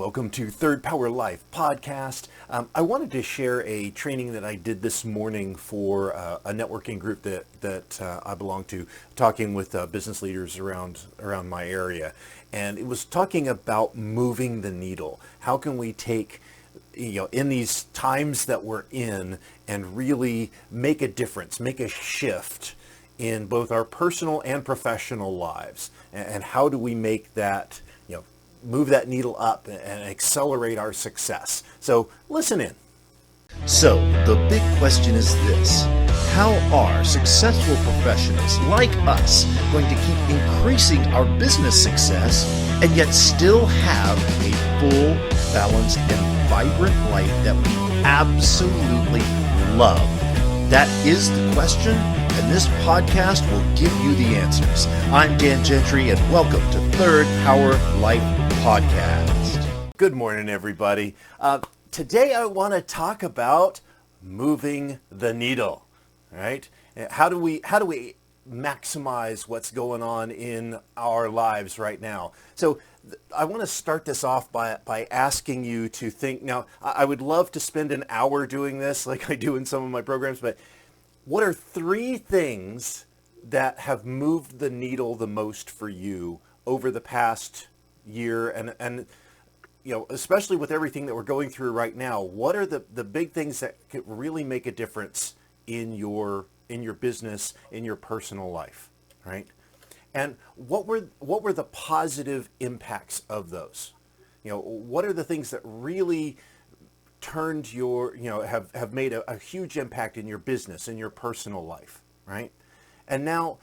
welcome to Third Power Life podcast. I wanted to share a training that I did this morning for a networking group that I belong to, talking with business leaders around my area. And it was talking about moving the needle. How can we take, in these times that we're in and really make a difference, make a shift in both our personal and professional lives? And how do we make that, move that needle up and accelerate our success? So listen in. So the big question is this: how are successful professionals like us going to keep increasing our business success and yet still have a full, balanced, and vibrant life that we absolutely love? That is the question, and this podcast will give you the answers. I'm Dan Gentry, and welcome to Third Power Life Podcast. Good morning, everybody. Today I want to talk about moving the needle, right? How do we maximize what's going on in our lives right now? So I want to start this off by asking you to think. Now, I would love to spend an hour doing this like I do in some of my programs, but what are 3 things that have moved the needle the most for you over the past year? And especially with everything that we're going through right now, what are the big things that could really make a difference in your business, in your personal life, right? And what were the positive impacts of those? What are the things that really turned your, have made a huge impact in your business, in your personal life, right? And now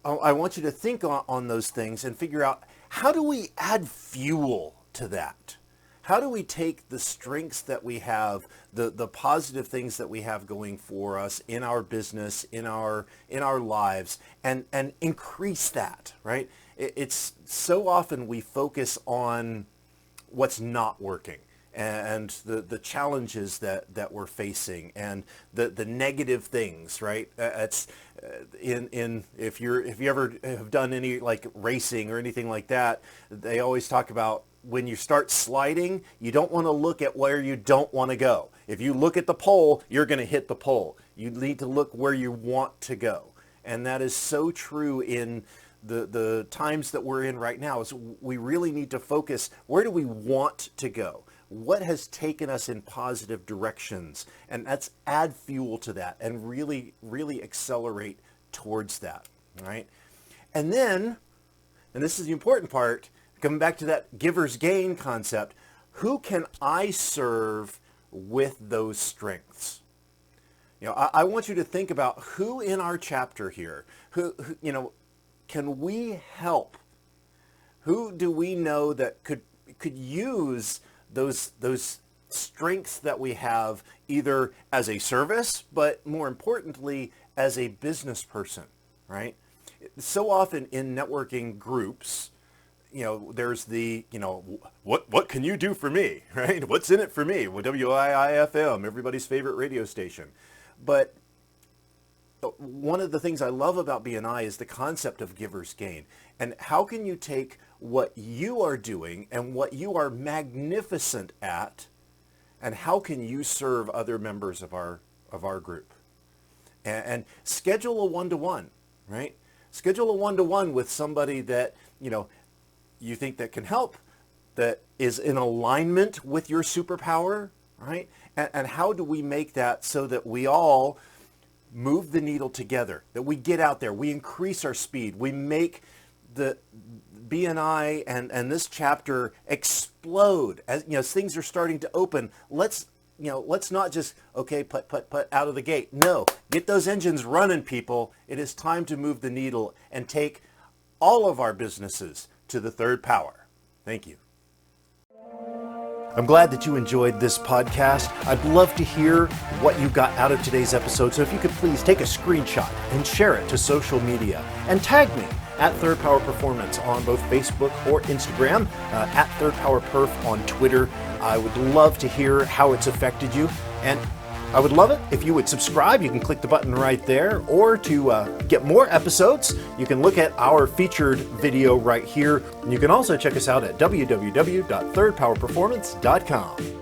I want you to think on those things and figure out, how do we add fuel to that? How do we take the strengths that we have, the positive things that we have going for us in our business, in our lives, and increase that, right? It's so often we focus on what's not working and the challenges that we're facing and the negative things, right? It's if you ever have done any like racing or anything like that, they always talk about, when you start sliding, you don't want to look at where you don't want to go. If you look at the pole, you're going to hit the pole. You need to look where you want to go. And that is so true in the times that we're in right now. Is we really need to focus, where do we want to go? What has taken us in positive directions? And let's add fuel to that and really, really accelerate towards that, right? And then, and this is the important part, coming back to that giver's gain concept, who can I serve with those strengths? I want you to think about who in our chapter here, who can we help? Who do we know that could use those strengths that we have, either as a service, but more importantly, as a business person, right? So often in networking groups, there's the, what can you do for me, right? What's in it for me? Well, WIIFM, everybody's favorite radio station. But one of the things I love about BNI is the concept of giver's gain. And how can you take what you are doing and what you are magnificent at, and how can you serve other members of our group? And schedule a one-to-one, right? Schedule a one-to-one with somebody that, you think that can help, that is in alignment with your superpower, right? And how do we make that so that we all move the needle together, that we get out there, we increase our speed, we make the BNI and this chapter explode as things are starting to open. Let's not just, put out of the gate. No, get those engines running, people. It is time to move the needle and take all of our businesses to the third power. Thank you. I'm glad that you enjoyed this podcast. I'd love to hear what you got out of today's episode. So if you could please take a screenshot and share it to social media and tag me at Third Power Performance on both Facebook or Instagram, at Third Power Perf on Twitter. I would love to hear how it's affected you. And I would love it if you would subscribe. You can click the button right there, or to get more episodes, you can look at our featured video right here. You can also check us out at www.thirdpowerperformance.com.